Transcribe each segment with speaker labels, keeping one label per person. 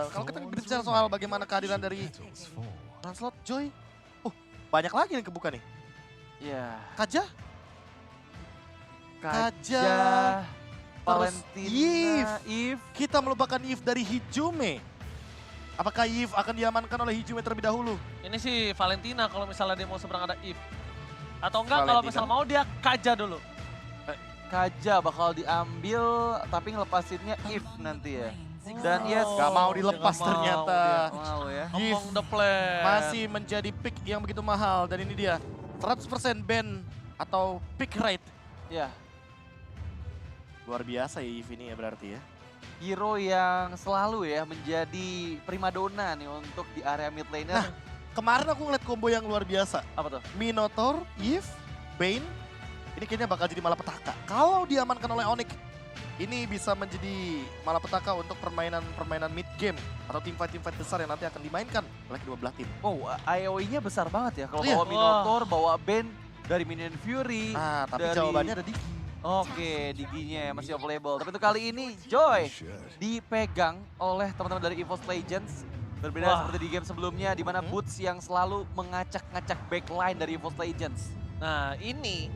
Speaker 1: Kalau kita berbicara soal bagaimana kehadiran dari Lancelot, Joy, banyak lagi yang kebuka nih.
Speaker 2: Iya.
Speaker 1: Kaja,
Speaker 2: Kaja, Valentina, Eve.
Speaker 1: kita melupakan Eve dari Hijume. Apakah Eve akan diamankan oleh Hijume terlebih dahulu?
Speaker 3: Ini sih Valentina kalau misalnya dia mau seberang ada Eve. Atau enggak kalau
Speaker 1: Valentina.
Speaker 3: misalnya mau dia Kaja dulu.
Speaker 2: Kaja bakal diambil tapi ngelepasinnya Eve nanti ya. Dan yes,
Speaker 1: Gak mau dilepas
Speaker 3: Nggak mau
Speaker 1: ternyata.
Speaker 3: dia.
Speaker 2: mau ya.
Speaker 3: Among the plan.
Speaker 1: Masih menjadi pick yang begitu mahal. Dan ini dia, 100% ban atau pick rate.
Speaker 2: Ya,
Speaker 1: Luar biasa ya Eve ini ya berarti ya.
Speaker 2: hero yang selalu ya menjadi primadona nih untuk di area mid laner.
Speaker 1: Nah, kemarin aku ngeliat combo yang luar biasa.
Speaker 2: Apa tuh?
Speaker 1: Minotaur, Eve, Bane. Ini kayaknya bakal jadi malapetaka. Kalau diamankan oleh Onyx, ini bisa menjadi malapetaka untuk permainan mid game. Atau teamfight besar yang nanti akan dimainkan oleh kedua belah tim.
Speaker 2: Oh, AOE-nya besar banget ya. Kalau
Speaker 1: Iya.
Speaker 2: bawa Minotaur, bawa Bane dari Minion Fury.
Speaker 1: Nah, tapi
Speaker 2: dari-
Speaker 1: jawabannya ada Digi.
Speaker 2: Oke, Diginya masih available. Tapi untuk kali ini Joy dipegang oleh teman-teman dari EVOS Legends. Berbeda
Speaker 3: Wah.
Speaker 2: seperti di game sebelumnya di mana Boots yang selalu mengacak-ngacak backline dari EVOS Legends.
Speaker 3: Nah ini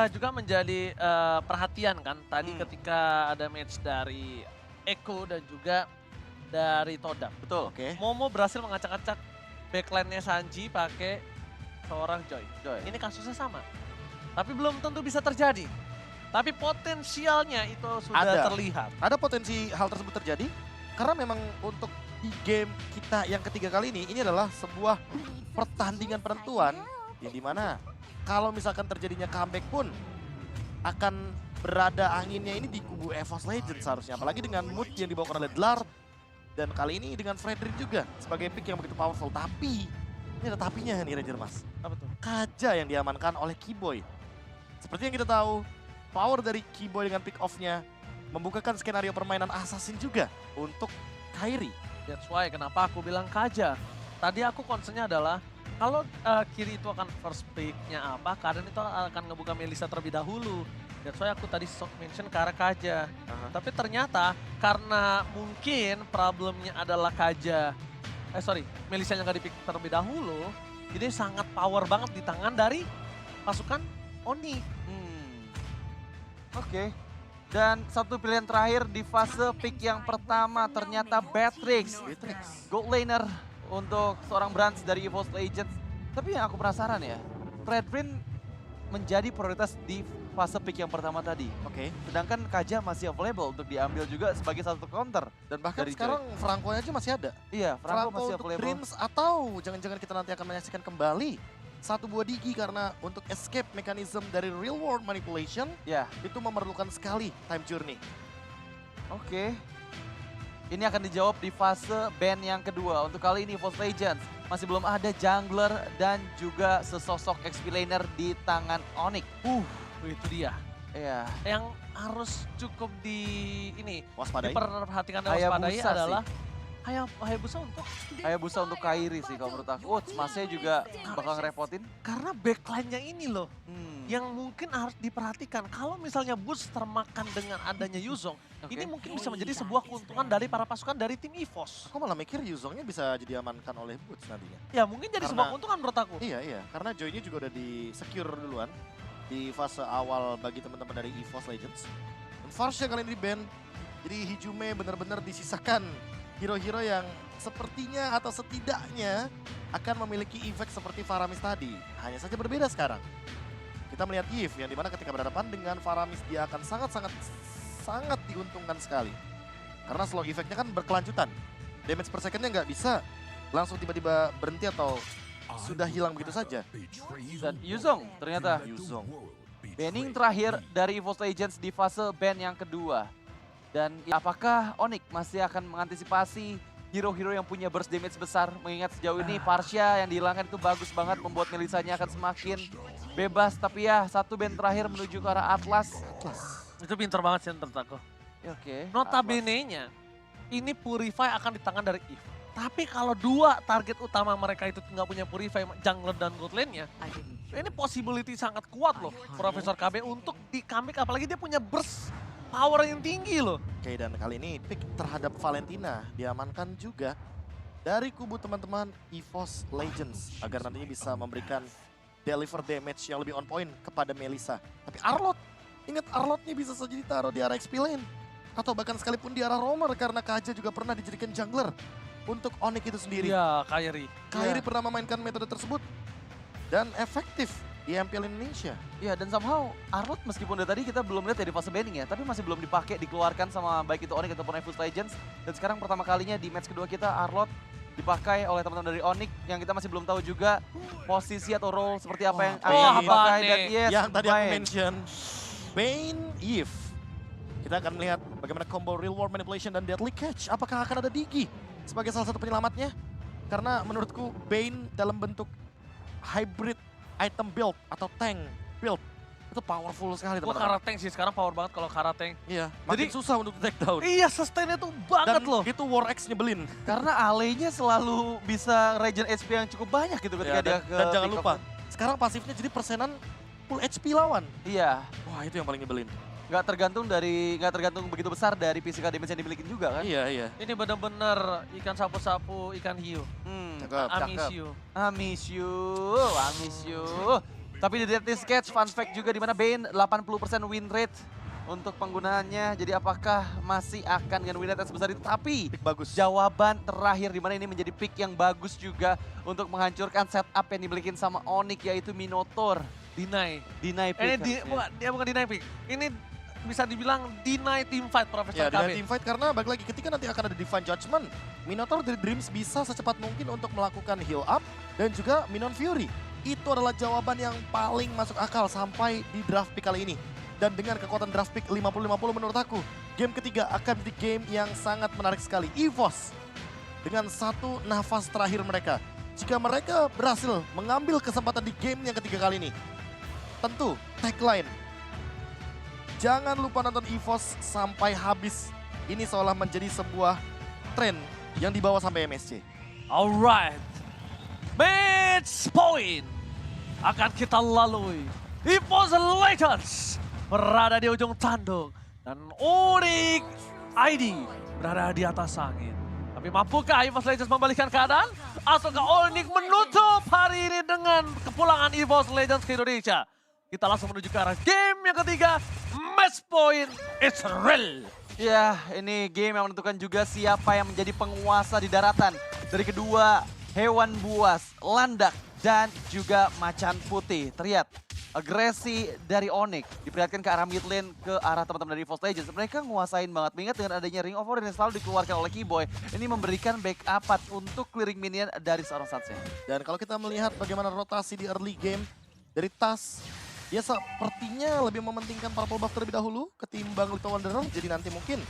Speaker 3: juga menjadi perhatian kan. Tadi ketika ada match dari Eko dan juga dari Todak.
Speaker 2: Betul.
Speaker 1: Oke.
Speaker 3: Momo berhasil mengacak-acak backline-nya Sanji pakai seorang Joy.
Speaker 2: Joy.
Speaker 3: Ini kasusnya sama. Tapi belum tentu bisa terjadi. Tapi potensialnya itu sudah
Speaker 1: Ada.
Speaker 3: terlihat.
Speaker 1: Ada potensi hal tersebut terjadi. Karena memang untuk di game kita yang ketiga kali ini adalah sebuah pertandingan penentuan. Yang dimana kalau misalkan terjadinya comeback pun akan berada anginnya ini di kubu EVOS Legends seharusnya. Apalagi dengan mood yang dibawakan oleh Dlar. Dan kali ini dengan Frederick juga sebagai pick yang begitu powerful. Tapi, ini ada tapinya nih Ranger Mas.
Speaker 3: Apa tuh?
Speaker 1: Kaja yang diamankan oleh Keyboy. Seperti yang kita tahu, power dari Keyboy dengan pick off-nya membukakan skenario permainan assassin juga untuk Kairi.
Speaker 3: That's why kenapa aku bilang Kaja. Tadi aku concernnya adalah kalau kiri itu akan first pick-nya apa, Kaden itu akan ngebuka Melissa terlebih dahulu. That's why aku tadi mention ke arah Kaja. Tapi ternyata karena mungkin problemnya adalah Kaja. Melissa yang nggak di-pick terlebih dahulu. Jadi sangat power banget di tangan dari pasukan Oni.
Speaker 2: Oke. Dan satu pilihan terakhir di fase pick yang pertama ternyata Beatrix. Gold laner untuk seorang Brands dari EVOS Legends. Tapi yang aku penasaran ya, Fredrin menjadi prioritas di fase pick yang pertama tadi.
Speaker 1: Oke.
Speaker 2: Sedangkan Kaja masih available untuk diambil juga sebagai satu counter.
Speaker 1: Dan bahkan
Speaker 2: Dari
Speaker 1: sekarang Franco-nya aja masih ada.
Speaker 2: Iya, Franco masih
Speaker 1: untuk
Speaker 2: available.
Speaker 1: Dreams atau jangan-jangan kita nanti akan menyaksikan kembali satu buah Digi karena untuk escape mechanism dari real world manipulation
Speaker 2: Ya,
Speaker 1: itu memerlukan sekali time journey.
Speaker 2: oke. Ini akan dijawab di fase ban yang kedua. Untuk kali ini EVOS Legends masih belum ada jungler dan juga sesosok XP laner di tangan Onyx.
Speaker 3: Itu dia.
Speaker 2: Iya.
Speaker 3: Yang harus cukup
Speaker 1: Waspadai.
Speaker 3: diperhatikan dan
Speaker 2: Hayabusa
Speaker 3: waspadai
Speaker 2: sih.
Speaker 3: adalah Hayabusa untuk
Speaker 2: Hayabusa untuk Kairi sih kalau menurut aku. Oh, Smash-nya juga bakal ngerepotin.
Speaker 3: karena backline-nya ini loh
Speaker 2: Hmm.
Speaker 3: yang mungkin harus diperhatikan. Kalau misalnya Boots termakan dengan adanya Yuzong,
Speaker 2: Oke.
Speaker 3: ini mungkin bisa menjadi sebuah keuntungan dari para pasukan dari tim EVOS.
Speaker 1: Aku malah mikir Yuzongnya bisa jadi amankan oleh Boots nantinya.
Speaker 3: Ya mungkin jadi sebuah
Speaker 1: Karena-
Speaker 3: keuntungan menurut aku.
Speaker 1: Iya, karena Joy-nya juga udah di-secure duluan di fase awal bagi teman-teman dari EVOS Legends. Dan Farsha kali ini di-ban, jadi Hijume benar-benar disisakan hero-hero yang sepertinya atau setidaknya akan memiliki efek seperti Faramis tadi. Hanya saja berbeda sekarang. Kita melihat Yves yang dimana ketika berhadapan dengan Faramis dia akan sangat diuntungkan sekali. Karena slow effect-nya kan berkelanjutan. Damage per second-nya nggak bisa langsung tiba-tiba berhenti atau sudah hilang begitu saja.
Speaker 2: Dan Yuzong ternyata
Speaker 1: Yuzong.
Speaker 2: banning terakhir dari EVOS Legends di fase ban yang kedua. Dan apakah Onyx masih akan mengantisipasi hero-hero yang punya burst damage besar? Mengingat sejauh ini Farsha yang dihilangkan itu bagus banget, membuat Melissanya akan semakin bebas. Tapi ya, satu ban terakhir menuju ke arah Atlas.
Speaker 3: Itu pinter banget sih menurut aku.
Speaker 2: Ya, oke.
Speaker 3: Notabene-nya, ini Purify akan di tangan dari Eve. Tapi kalau dua target utama mereka itu nggak punya Purify, jungler dan gold lane-nya, ini possibility sangat kuat loh Profesor KB untuk di comeback, apalagi dia punya burst power yang tinggi loh.
Speaker 1: Oke, dan kali ini pick terhadap Valentina diamankan juga dari kubu teman-teman EVOS Legends agar nantinya bisa memberikan deliver damage yang lebih on point kepada Melissa. Tapi Arlott, ingat Arlottnya bisa saja ditaruh di arah XP lane atau bahkan sekalipun di arah roamer karena Kaja juga pernah dijadikan jungler untuk Onyx itu sendiri.
Speaker 3: Iya, Kairi.
Speaker 1: Kairi pernah memainkan metode tersebut dan efektif di MPL Indonesia.
Speaker 2: Ya, dan somehow Arlott meskipun dari tadi kita belum lihat ya di fase banning ya, tapi masih belum dipakai, dikeluarkan sama baik itu Onyx ataupun EVOS Legends. Dan sekarang pertama kalinya di match kedua kita Arlott dipakai oleh teman-teman dari Onyx yang kita masih belum tahu juga posisi atau role seperti apa yang akan
Speaker 1: Bane.
Speaker 2: dipakai. Dan
Speaker 3: Bane.
Speaker 2: yes,
Speaker 1: Yang tadi aku
Speaker 2: Bane.
Speaker 1: mention, Bane Eve. Kita akan melihat bagaimana combo real world manipulation dan deadly catch. Apakah akan ada Digi sebagai salah satu penyelamatnya? Karena menurutku Bane dalam bentuk hybrid item build atau tank build itu powerful sekali
Speaker 3: Gua
Speaker 1: teman-teman.
Speaker 3: Karateng sih, sekarang power banget kalau Karateng.
Speaker 1: Iya, makin
Speaker 3: Jadi-
Speaker 1: susah untuk take down.
Speaker 3: Iya, sustainnya tuh banget
Speaker 1: Dan
Speaker 3: loh.
Speaker 1: itu War X nyebelin.
Speaker 2: Karena Ale-nya selalu bisa regen HP yang cukup banyak gitu ketika
Speaker 1: Ya,
Speaker 2: dia
Speaker 1: dan,
Speaker 2: ke
Speaker 1: dan jangan
Speaker 2: pick up.
Speaker 1: lupa, sekarang pasifnya jadi persenan full HP lawan.
Speaker 2: Iya,
Speaker 1: Wah, itu yang paling nyebelin.
Speaker 2: nggak tergantung begitu besar dari physical damage yang dimiliki juga kan.
Speaker 1: Iya, iya.
Speaker 3: Ini bener-bener ikan sapu-sapu, ikan hiu.
Speaker 1: Cakep.
Speaker 3: I miss you.
Speaker 2: I miss you, I miss you. Tapi di Deadly Sketch, fun fact juga di mana Bane 80% win rate untuk penggunaannya. Jadi apakah masih akan dengan win rate yang sebesar itu? Tapi
Speaker 1: Pick bagus.
Speaker 2: jawaban terakhir di mana ini menjadi pick yang bagus juga untuk menghancurkan setup yang dimiliki sama Onyx yaitu Minotaur.
Speaker 3: Deny.
Speaker 2: Deny pick.
Speaker 3: Ini dia bukan deny pick. Ini bisa dibilang deny team fight Profesor
Speaker 1: Ya, dengan
Speaker 3: KB.
Speaker 1: team fight karena balik lagi ketika nanti akan ada Divine Judgment, Minotaur dari Dreams bisa secepat mungkin untuk melakukan heal up dan juga Minon Fury. Itu adalah jawaban yang paling masuk akal sampai di draft pick kali ini. Dan dengan kekuatan draft pick 50-50 menurut aku, game ketiga akan menjadi game yang sangat menarik sekali. EVOS dengan satu nafas terakhir mereka. Jika mereka berhasil mengambil kesempatan di game yang ketiga kali ini, tentu tagline jangan lupa nonton EVOS sampai habis. Ini seolah menjadi sebuah tren yang dibawa sampai MSC.
Speaker 3: Alright. Match point akan kita lalui. EVOS Legends berada di ujung tanduk. Dan Onyx ID berada di atas angin. Tapi mampukah EVOS Legends membalikan keadaan? Ataukah Onyx menutup hari ini dengan kepulangan EVOS Legends ke Indonesia? Kita langsung menuju ke arah game yang ketiga. Match point, it's real.
Speaker 2: Ya, ini game yang menentukan juga siapa yang menjadi penguasa di daratan. Dari kedua hewan buas, landak, dan juga macan putih. Terlihat agresi dari Onyx diperlihatkan ke arah mid lane, ke arah teman-teman dari EVOS Legends. Mereka nguasain banget, mengingat dengan adanya Ring of Order yang selalu dikeluarkan oleh Keyboy. Ini memberikan backup untuk clearing minion dari seorang Sunset.
Speaker 1: Dan kalau kita melihat bagaimana rotasi di early game dari TAS, dia sepertinya lebih mementingkan purple buff terlebih dahulu ketimbang Little Wanderer. Jadi nanti mungkin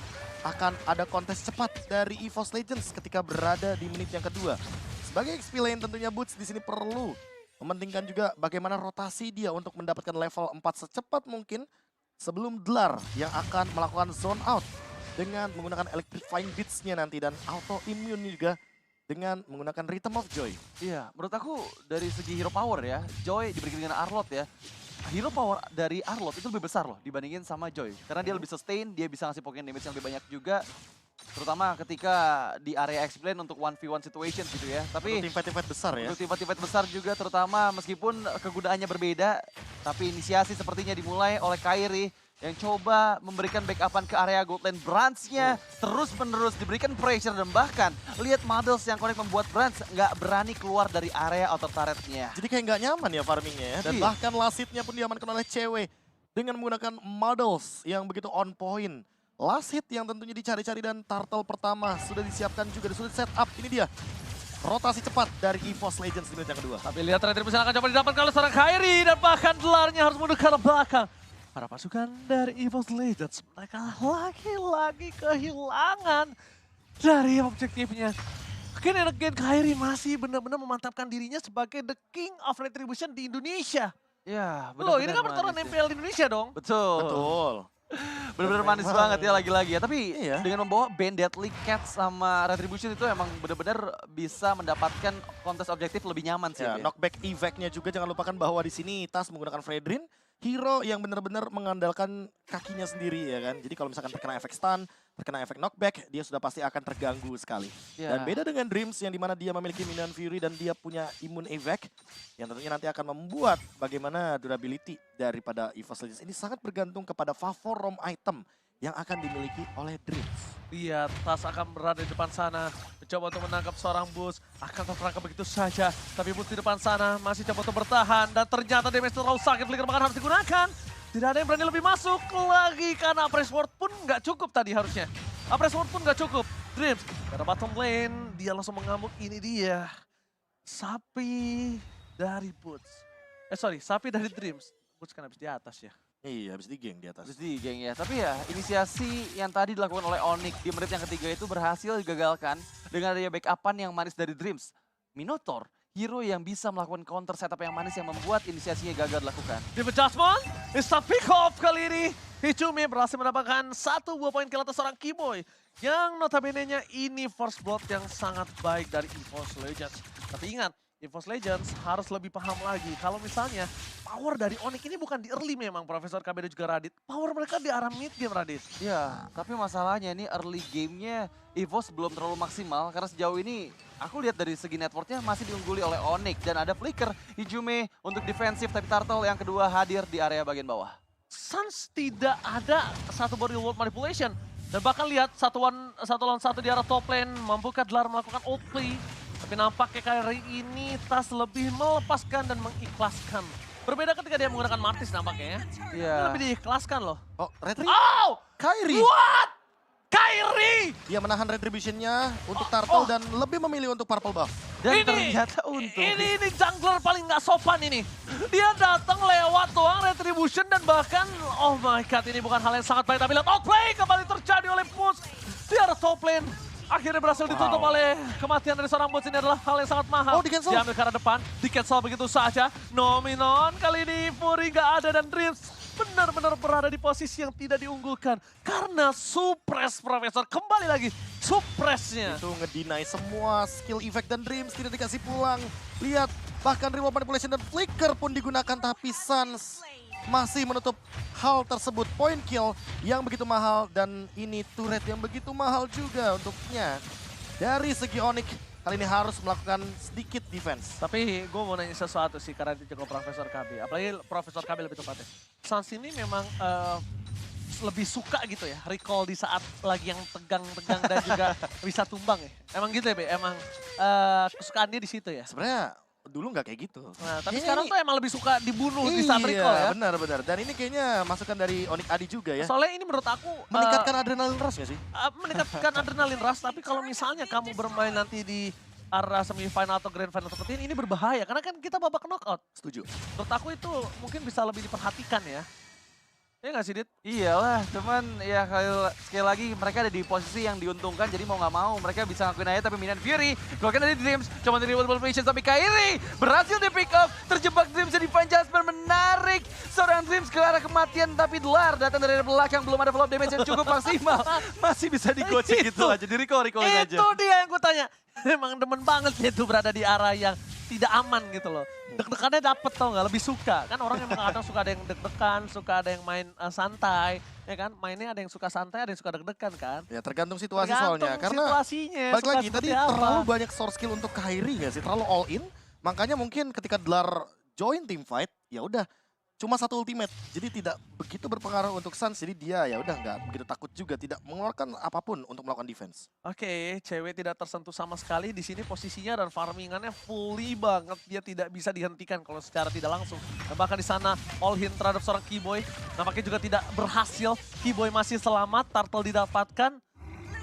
Speaker 1: akan ada kontes cepat dari EVOS Legends ketika berada di menit yang kedua. Sebagai XP lane tentunya Boots di sini perlu mementingkan juga bagaimana rotasi dia untuk mendapatkan level 4 secepat mungkin sebelum Dlar yang akan melakukan zone out dengan menggunakan Electrifying Beats-nya nanti dan auto immune juga dengan menggunakan Rhythm of Joy.
Speaker 2: Iya, menurut aku dari segi hero power ya, Joy diberikan dengan Arlott ya. Hero power dari Arlott itu lebih besar loh dibandingin sama Joy. Karena dia lebih sustain, dia bisa ngasih poking damage yang lebih banyak juga. Terutama ketika di area explain untuk 1v1 situation gitu ya. Tapi
Speaker 1: Untuk tim fight besar ya.
Speaker 2: untuk tim-tim besar juga terutama meskipun kegunaannya berbeda. Tapi inisiasi sepertinya dimulai oleh Kairi yang coba memberikan backupan ke area gold lane. Branch-nya terus-menerus diberikan pressure dan bahkan lihat models yang connect membuat Branch nggak berani keluar dari area outer turret-nya.
Speaker 1: Jadi kayak nggak nyaman ya farmingnya ya. Dan
Speaker 2: Iya.
Speaker 1: bahkan lasitnya pun diamankan oleh cewek dengan menggunakan models yang begitu on point. Last hit yang tentunya dicari-cari dan turtle pertama sudah disiapkan juga, sudah set up. Ini dia rotasi cepat dari EVOS Legends di menit yang kedua.
Speaker 3: Tapi lihat retribusi akan coba didapatkan oleh seorang Kairi dan bahkan Dlarnya harus mundur ke arah belakang. Para pasukan dari EVOS Legends mereka lagi-lagi kehilangan dari objektifnya. Again and again Kairi masih benar-benar memantapkan dirinya sebagai the king of retribution di Indonesia.
Speaker 2: Ya,
Speaker 3: Loh ini kan
Speaker 2: benar-benar
Speaker 3: pertarungan
Speaker 2: manis ya.
Speaker 3: MPL di Indonesia dong.
Speaker 2: Betul.
Speaker 1: Betul.
Speaker 2: Benar-benar manis banget ya lagi-lagi ya. Tapi
Speaker 1: Iya.
Speaker 2: dengan membawa band Deadly Cats sama Retribution itu emang benar-benar bisa mendapatkan kontes objektif lebih nyaman sih.
Speaker 1: Ya,
Speaker 2: ya.
Speaker 1: knockback evac-nya juga jangan lupakan bahwa di sini Tas menggunakan Fredrin hero yang benar-benar mengandalkan kakinya sendiri ya kan. Jadi kalau misalkan terkena efek stun, terkena efek knockback, dia sudah pasti akan terganggu sekali.
Speaker 2: Ya.
Speaker 1: Dan beda dengan Dreams yang dimana dia memiliki Minion Fury dan dia punya Immune Evac, yang tentunya nanti akan membuat bagaimana durability daripada EVOS Legends ini sangat bergantung kepada favor ROM item yang akan dimiliki oleh Dreams.
Speaker 3: Lihat, Tas akan berada di depan sana, mencoba untuk menangkap seorang Bus, akan terperangkap begitu saja. Tapi Bus di depan sana masih coba untuk bertahan, dan ternyata damage terlalu sakit, flicker bahkan harus digunakan. Tidak ada yang berani lebih masuk lagi, karena Press Ward pun nggak cukup tadi harusnya. Press Ward pun nggak cukup. Dreams, dari bottom lane, dia langsung mengamuk, ini dia. Sapi dari Boots. Sapi dari Dreams. Boots kan habis di atas ya.
Speaker 1: Iya, habis di geng di atas.
Speaker 2: Terus di geng ya. Tapi ya inisiasi yang tadi dilakukan oleh Onyx di menit yang ketiga itu berhasil digagalkan dengan adanya backupan yang manis dari Dreams. Minotaur, hero yang bisa melakukan counter setup yang manis yang membuat inisiasinya gagal dilakukan.
Speaker 3: Di adjustment, bisa pick off kali ini. Hichumi berhasil mendapatkan 1 buah poin kill atas seorang Keyboy. Yang notabene-nya ini first blood yang sangat baik dari EVOS Legends. Tapi ingat, EVOS Legends harus lebih paham lagi. Kalau misalnya power dari Onyx ini bukan di early memang Profesor KB dan juga Radit. Power mereka di arah mid game Radit.
Speaker 2: Ya, tapi masalahnya ini early gamenya EVOS belum terlalu maksimal. Karena sejauh ini aku lihat dari segi networknya masih diungguli oleh Onyx. Dan ada flicker Hijume untuk defensif, tapi Turtle yang kedua hadir di area bagian bawah.
Speaker 3: Suns tidak ada satu body world manipulation. Dan bahkan lihat satu lawan satu di arah top lane. Mampukah Dlar melakukan ult play? Tapi nampaknya kali ini Tas lebih melepaskan dan mengikhlaskan. Berbeda ketika dia menggunakan Martis nampaknya ya.
Speaker 2: Iya.
Speaker 3: Dia lebih diikhlaskan loh.
Speaker 1: Oh, Retri.
Speaker 3: Oh!
Speaker 1: Kairi.
Speaker 3: What? Kairi!
Speaker 1: Dia menahan retribution-nya untuk Turtle dan lebih memilih untuk purple buff.
Speaker 2: Dan
Speaker 3: Ini-
Speaker 2: ternyata untung.
Speaker 3: Ini jungler paling nggak sopan ini. Dia datang lewat doang retribution dan bahkan, oh my god, ini bukan hal yang sangat baik. Tapi lihat outplay kembali terjadi oleh Boots di arah top lane. Akhirnya berhasil ditutup oleh kematian dari seorang Boots. Ini adalah hal yang sangat mahal.
Speaker 1: Oh, di-cancel.
Speaker 3: Diambil ke arah depan, di-cancel begitu saja. Nominon kali ini Fury nggak ada dan Dreams benar-benar berada di posisi yang tidak diunggulkan. Karena suppress Profesor, kembali lagi suppressnya.
Speaker 1: Itu ngedeny semua skill effect dan Dreams tidak dikasih pulang. Lihat, bahkan remote manipulation dan flicker pun digunakan, tapi Suns masih menutup hal tersebut. Point kill yang begitu mahal dan ini turret yang begitu mahal juga untuknya. Dari segi Onyx, kali ini harus melakukan sedikit defense.
Speaker 3: Tapi gue mau nanya sesuatu sih karena itu juga Profesor KB. Apalagi Profesor KB lebih tepatnya. Suns ini memang lebih suka gitu ya, recall di saat lagi yang tegang-tegang dan juga bisa tumbang ya. Emang gitu ya, Be? Emang kesukaannya di situ ya?
Speaker 1: Sebenarnya dulu nggak kayak gitu.
Speaker 3: Nah, tapi
Speaker 1: Kayaknya
Speaker 3: sekarang
Speaker 1: ini-
Speaker 3: tuh emang lebih suka dibunuh di saat recall ya.
Speaker 1: benar-benar. Dan ini kayaknya masukan dari Onyx Adi juga ya.
Speaker 3: Soalnya ini menurut aku
Speaker 1: Meningkatkan adrenalin rush gak sih?
Speaker 3: meningkatkan adrenalin rush, tapi kalau misalnya kamu bermain nanti di arah semifinal atau grand final seperti ini berbahaya. Karena kan kita babak knockout.
Speaker 1: Setuju.
Speaker 3: Menurut aku itu mungkin bisa lebih diperhatikan ya. Iya nggak sih, Dit?
Speaker 2: Iyalah, cuman ya sekali lagi mereka ada di posisi yang diuntungkan, jadi mau nggak mau mereka bisa ngakuin aja. Tapi Minion Fury, keluarkan dari Dreams, cuma dari World Patience, tapi Kairi berhasil di pick up, terjebak Dreams di Divine Jasper, menarik seorang Dreams ke arah kematian, tapi Dlar datang dari belakang, belum ada follow up damage yang cukup maksimal, masih bisa digocek gitu aja, di recall aja.
Speaker 3: Itu dia yang gue tanya. Emang demen banget dia tuh berada di arah yang tidak aman gitu loh. Deg-degannya dapet tau gak, lebih suka. Kan orang yang kadang suka ada yang deg-degan, suka ada yang main santai. Ya kan, mainnya ada yang suka santai, ada yang suka deg-degan kan.
Speaker 1: Ya tergantung situasi
Speaker 3: Tergantung
Speaker 1: soalnya. Karena
Speaker 3: situasinya,
Speaker 1: balik
Speaker 3: suka
Speaker 1: lagi tadi
Speaker 3: seperti apa.
Speaker 1: terlalu banyak source skill untuk Kairi gak sih? Terlalu all in. Makanya mungkin ketika Dlar join team fight, ya udah cuma satu ultimate. Jadi tidak begitu berpengaruh untuk Suns. Jadi dia ya udah nggak begitu takut juga, tidak mengeluarkan apapun untuk melakukan defense.
Speaker 3: Oke, cewek tidak tersentuh sama sekali di sini posisinya dan farmingannya fully banget. Dia tidak bisa dihentikan kalau secara tidak langsung. Dan bahkan di sana all in terhadap seorang Keyboy. Nampaknya juga tidak berhasil. Keyboy masih selamat, Turtle didapatkan.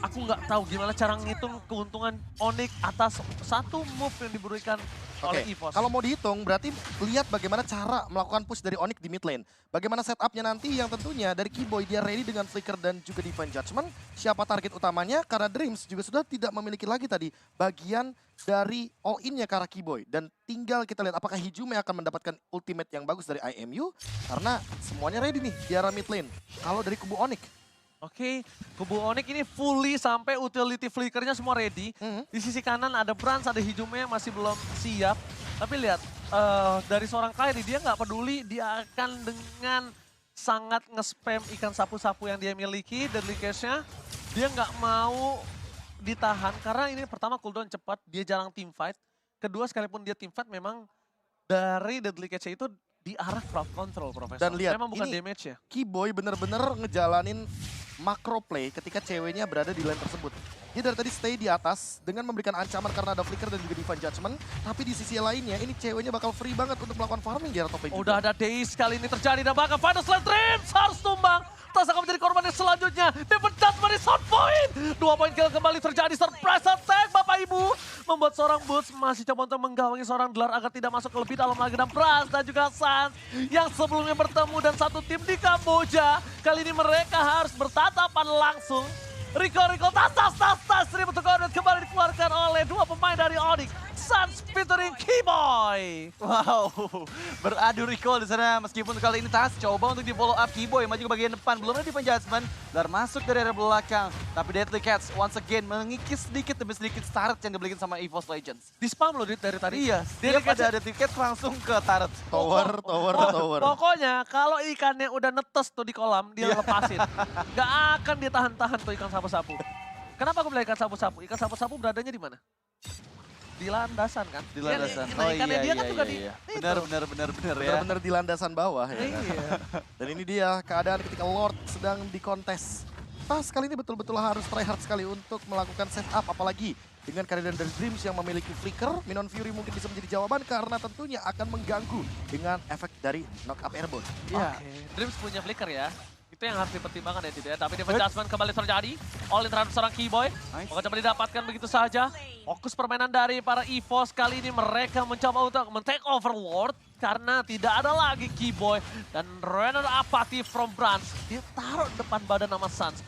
Speaker 3: Aku nggak tahu gimana cara ngitung keuntungan Onyx atas satu move yang diberikan oleh
Speaker 1: Oke,
Speaker 3: EVOS.
Speaker 1: kalau mau dihitung berarti lihat bagaimana cara melakukan push dari Onyx di mid lane. Bagaimana setupnya nanti yang tentunya dari Keyboy dia ready dengan Flicker dan juga Divine Judgment. Siapa target utamanya? Karena Dreams juga sudah tidak memiliki lagi tadi bagian dari all in-nya ke arah Keyboy. Dan tinggal kita lihat apakah Hijume akan mendapatkan ultimate yang bagus dari IMU. Karena semuanya ready nih di arah mid lane. Kalau dari kubu Onyx.
Speaker 3: Oke, kubu Onyx ini fully sampai utility flickernya semua ready. Di sisi kanan ada Brans, ada Hijume yang masih belum siap. Tapi lihat, dari seorang Kairi, dia nggak peduli, dia akan dengan sangat nge-spam ikan sapu-sapu yang dia miliki, deadly catch-nya. Dia nggak mau ditahan, karena ini pertama cooldown cepat, dia jarang team fight. Kedua, sekalipun dia team fight, memang dari deadly catch-nya itu di arah crowd control, Profesor.
Speaker 1: Dan lihat,
Speaker 3: memang bukan
Speaker 1: ini
Speaker 3: damage ya.
Speaker 1: Keyboy bener-bener ngejalanin macro play ketika ceweknya berada di lane tersebut. Dia dari tadi stay di atas dengan memberikan ancaman karena ada flicker dan juga divine judgment. Tapi di sisi lainnya ini ceweknya bakal free banget untuk melakukan farming di area top lane
Speaker 3: Udah
Speaker 1: juga.
Speaker 3: ada Daze kali ini terjadi dan bahkan Final Slam Dreams harus tumbang. Tas akan menjadi korban yang selanjutnya. Divine judgment di sound point. 2 poin kill kembali terjadi. Surprise attack Bapak Ibu. Membuat seorang Boots masih coba untuk menggawangi seorang Gelar agar tidak masuk ke lebih dalam lagi. Dan Pras dan juga Sans yang sebelumnya bertemu dan satu tim di Kamboja. Kali ini mereka harus bertatapan langsung. Rico, tas, Ribut Koordinat kembali dikeluarkan oleh dua pemain dari Onyx. Sans featuring Keyboy.
Speaker 2: Wow, beradu recall di sana meskipun kali ini Tas coba untuk di follow up Keyboy maju ke bagian depan, belum ada defense judgment dan masuk dari area belakang. Tapi Deadly Cats once again mengikis sedikit demi sedikit start yang dibelikan sama EVOS Legends.
Speaker 3: Di spam loh dari tadi.
Speaker 2: Iya, setiap ada Deadly Cats langsung ke turret.
Speaker 1: Tower.
Speaker 3: Pokoknya kalau ikannya udah netes tuh di kolam, dia lepasin. Gak akan dia tahan-tahan tuh ikan sapu-sapu. Kenapa aku bilang ikan sapu-sapu? Ikan sapu-sapu beradanya di mana? Di landasan kan?
Speaker 2: Di landasan.
Speaker 3: Nah, ikannya dia kan juga di...
Speaker 2: Benar ya.
Speaker 1: Bener-bener di landasan bawah ya.
Speaker 3: Iya.
Speaker 1: Dan ini dia keadaan ketika Lord sedang dikontes. Tas kali ini betul-betul harus try hard sekali untuk melakukan setup. Apalagi dengan kehadiran dari Dreams yang memiliki flicker. Minion Fury mungkin bisa menjadi jawaban karena tentunya akan mengganggu dengan efek dari knock up airborne.
Speaker 2: Iya.
Speaker 3: Oke, Dreams punya flicker ya. Itu yang harus dipertimbangkan ya tidak ya. Tapi defense judgment kembali terjadi. All in terhadap seorang Keyboy.
Speaker 2: Nice.
Speaker 3: Maka coba didapatkan begitu saja. Fokus permainan dari para EVOS kali ini mereka mencoba untuk men-take over Lord. Karena tidak ada lagi Keyboy. Dan Renner Apathy from Brands. Dia taruh depan badan nama Sans.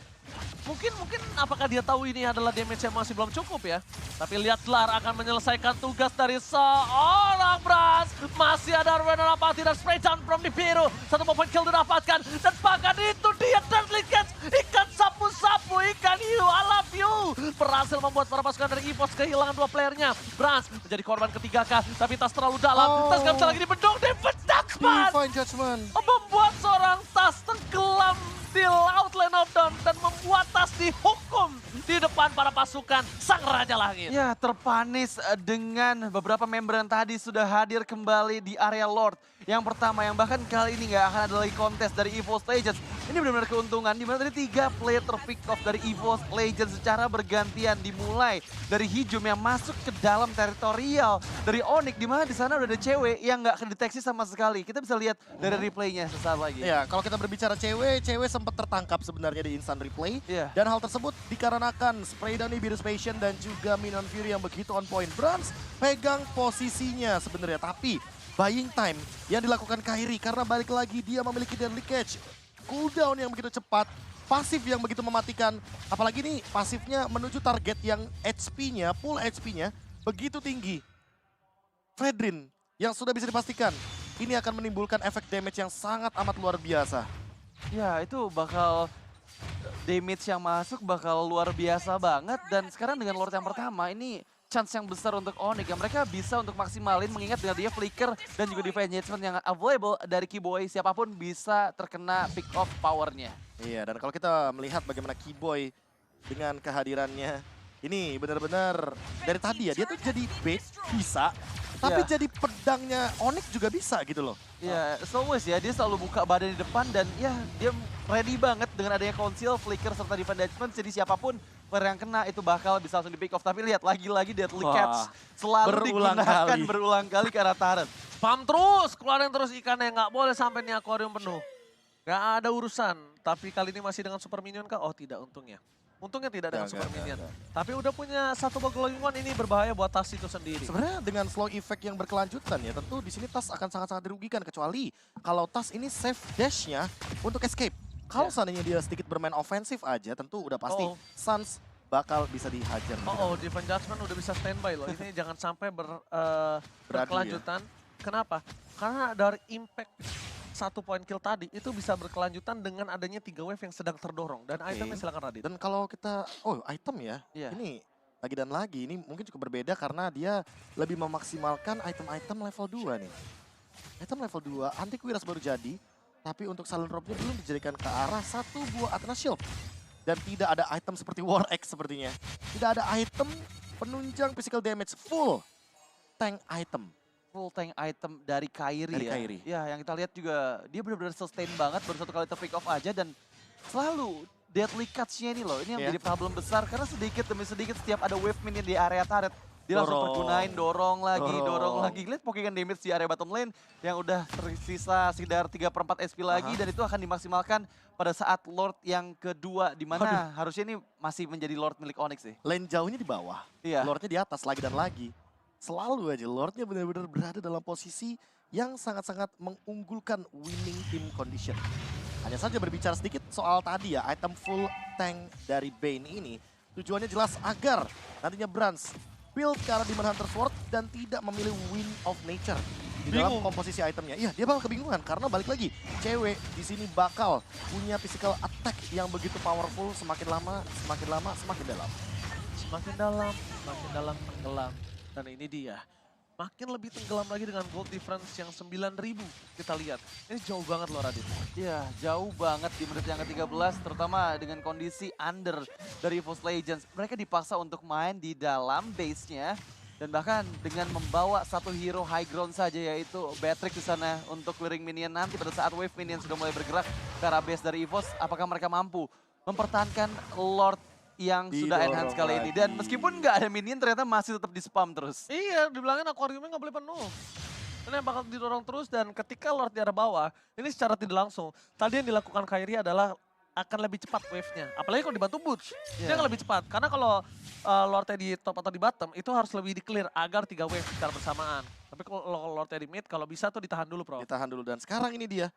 Speaker 3: Mungkin apakah dia tahu ini adalah damage yang masih belum cukup ya. Tapi lihat Lar akan menyelesaikan tugas dari seorang Brands. Masih ada Renner Apathy dan spray down from the biru. 1 point kill didapatkan. Dan bahkan itu dia Deadly Cats. Ikan sapu-sapu, ikan you, I love you. Berhasil membuat para pasukan dari EVOS kehilangan 2 playernya. Brands menjadi korban ketiga kah. Tapi Tas terlalu dalam. Tas gak bisa lagi dibendung. Defense judgment.
Speaker 1: Divine judgment.
Speaker 3: Membuat seorang Tas tenggelam di laut Lane of Dawn dan membuat Tas dihukum di depan para pasukan Sang Raja Langit.
Speaker 2: Ya, terpanis dengan beberapa member yang tadi sudah hadir kembali di area Lord. Yang pertama, yang bahkan kali ini nggak akan ada lagi kontes dari EVOS Legends. Ini benar-benar keuntungan, di mana tadi 3 player terpick off dari EVOS Legends secara bergantian. Dimulai dari Hijum yang masuk ke dalam teritorial dari Onyx, di mana di sana udah ada cewek yang nggak kedeteksi sama sekali. Kita bisa lihat dari replaynya sesaat lagi.
Speaker 1: Ya, kalau kita berbicara cewek sempat tertangkap sebenarnya di instant replay.
Speaker 2: Iya.
Speaker 1: Dan hal tersebut dikarenakan spray dari Virus Passion dan juga Minion Fury yang begitu on point. Brands pegang posisinya sebenarnya, tapi buying time yang dilakukan Kairi karena balik lagi dia memiliki Deadly Catch. Cooldown yang begitu cepat, pasif yang begitu mematikan. Apalagi nih pasifnya menuju target yang HP-nya, full HP-nya begitu tinggi. Fredrin yang sudah bisa dipastikan ini akan menimbulkan efek damage yang sangat amat luar biasa.
Speaker 2: Ya, itu bakal damage yang masuk bakal luar biasa banget. Dan sekarang dengan Lord yang pertama ini chance yang besar untuk Onyx. Yang mereka bisa untuk maksimalin mengingat dengan dia flicker dan juga defense judgment yang available dari Keyboy. Siapapun bisa terkena pick off powernya.
Speaker 1: Iya, dan kalau kita melihat bagaimana Keyboy dengan kehadirannya, ini benar-benar dari tadi ya, dia tuh jadi bait bisa, tapi
Speaker 2: Ya.
Speaker 1: jadi pedangnya Onyx juga bisa gitu loh.
Speaker 2: Ya, so always ya, dia selalu buka badan di depan dan ya dia ready banget dengan adanya conceal, flicker, serta defense judgment. Jadi siapapun player yang kena itu bakal bisa langsung di pick off. Tapi lihat lagi-lagi Deadly
Speaker 1: Wah,
Speaker 2: Cats selalu digunakan berulang kali ke arah turret.
Speaker 3: Spam terus, keluarin terus ikannya. Nggak boleh sampai nih akuarium penuh. Nggak ada urusan. Tapi kali ini masih dengan super minion kah? Oh tidak, untungnya. Untungnya tidak dengan super minion. Tapi udah punya satu glowing one, ini berbahaya buat Tas itu sendiri.
Speaker 1: Sebenarnya dengan slow effect yang berkelanjutan ya, tentu di sini Tas akan sangat-sangat dirugikan kecuali kalau Tas ini save dash-nya untuk escape. Kalau seandainya dia sedikit bermain ofensif aja, tentu udah pasti Sans bakal bisa dihajar.
Speaker 3: Defense Judgment udah bisa standby loh. Ini jangan sampai berkelanjutan. Kenapa? Karena dari impact 1 point kill tadi itu bisa berkelanjutan dengan adanya 3 wave yang sedang terdorong. Dan itemnya silakan Radit.
Speaker 1: Dan kalau kita, item ya,
Speaker 2: Iya.
Speaker 1: ini Lagi dan lagi, ini mungkin cukup berbeda karena dia lebih memaksimalkan item-item level 2 nih. Item level 2, Antiquiras baru jadi, tapi untuk Silent Robe-nya belum dijadikan ke arah satu buah Athena Shield. Dan tidak ada item seperti War Axe sepertinya. Tidak ada item penunjang physical damage, full tank item.
Speaker 2: Full tank item dari Kairi
Speaker 1: Dari
Speaker 2: ya.
Speaker 1: Kairi.
Speaker 2: Ya, yang kita lihat juga dia benar-benar sustain banget, baru satu kali pick off aja dan selalu deadly cuts-nya ini loh. Ini yang
Speaker 1: Iya.
Speaker 2: jadi problem besar karena sedikit demi sedikit setiap ada wave minion di area turret dia langsung
Speaker 1: Dorong.
Speaker 2: pergunain, dorong lagi,
Speaker 1: Dorong.
Speaker 2: dorong lagi. Lihat pokingan damage di area bottom lane yang udah tersisa sekitar 3/4 SP lagi dan itu akan dimaksimalkan pada saat Lord yang kedua di mana harusnya ini masih menjadi Lord milik Onyx sih.
Speaker 1: Lane jauhnya di bawah,
Speaker 2: Iya.
Speaker 1: Lordnya di atas lagi dan lagi. Selalu aja Lordnya benar-benar berada dalam posisi yang sangat-sangat mengunggulkan winning team condition. Hanya saja berbicara sedikit soal tadi ya, item full tank dari Bane ini tujuannya jelas agar nantinya Brans build ke arah Demon Hunter Sword dan tidak memilih Wind of Nature di dalam komposisi itemnya. Iya, dia bakal kebingungan karena balik lagi, cewek di sini bakal punya physical attack yang begitu powerful semakin lama semakin dalam.
Speaker 3: Semakin dalam tenggelam. Dan ini dia. Makin lebih tenggelam lagi dengan gold difference yang 9.000 kita lihat. Ini jauh banget loh Radit.
Speaker 2: Iya, jauh banget di menit yang ke-13, terutama dengan kondisi under dari EVOS Legends. Mereka dipaksa untuk main di dalam base-nya, dan bahkan dengan membawa satu hero high ground saja, yaitu Beatrix di sana untuk clearing minion nanti pada saat wave minion sudah mulai bergerak ke arah base dari EVOS. Apakah mereka mampu mempertahankan Lord yang sudah
Speaker 1: Didorong
Speaker 2: enhance kali ini. Dan
Speaker 1: lagi.
Speaker 2: meskipun nggak ada minion, ternyata masih tetap di spam terus.
Speaker 3: Iya, dibilangin aquariumnya nggak boleh penuh. Ini bakal didorong terus dan ketika Lord di arah bawah, ini secara tidak langsung. Tadi yang dilakukan Kairi adalah akan lebih cepat wave-nya. Apalagi kalau dibantu Butch, dia akan lebih cepat. Karena kalau Lordnya di top atau di bottom, itu harus lebih di-clear agar 3 wave secara bersamaan. Tapi kalau Lordnya di mid, kalau bisa tuh ditahan dulu, Bro.
Speaker 1: Ditahan dulu dan sekarang ini dia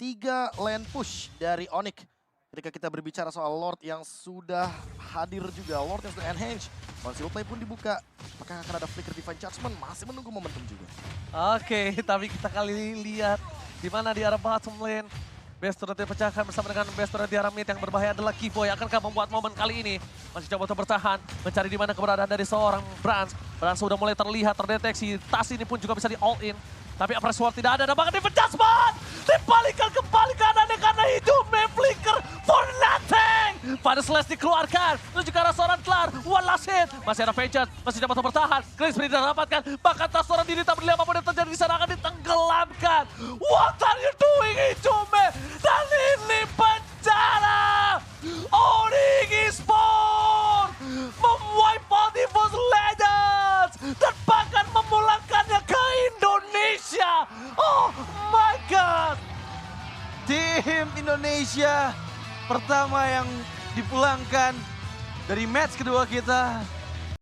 Speaker 1: 3 lane push dari Onyx. Ketika kita berbicara soal Lord yang sudah hadir juga, Lord yang sudah enhance, Conceal Play pun dibuka. Apakah akan ada Flicker Divine Judgment? Masih menunggu momentum juga.
Speaker 3: Oke, tapi kita kali lihat di mana di arah bottom lane. Best turret dipecahkan bersama dengan best turret di arah mid yang berbahaya adalah Kivoy. Akankah membuat momen kali ini? Masih coba untuk bertahan, mencari di mana keberadaan dari seorang Brans. Brans sudah mulai terlihat, terdeteksi. Tas ini pun juga bisa di all in. Tapi Apres Sword tidak ada, dan bahkan Divine Judgment dibalikan kembali kanannya karena hidupnya flicker for nothing. Pada Slash dikeluarkan, menuju ke arah seorang kelar, one last hit. Masih ada Vengeance, masih dapat bertahan. Chris Free didapatkan, bahkan tas seorang diri tak peduli apapun yang terjadi di sana akan ditenggelamkan. What are you doing Ijume? Dan ini penjara. Onyx Esports memwipe out EVOS Legends dan bahkan memulangkannya ke Indonesia. Oh my god.
Speaker 2: Tim Indonesia pertama yang dipulangkan dari match kedua kita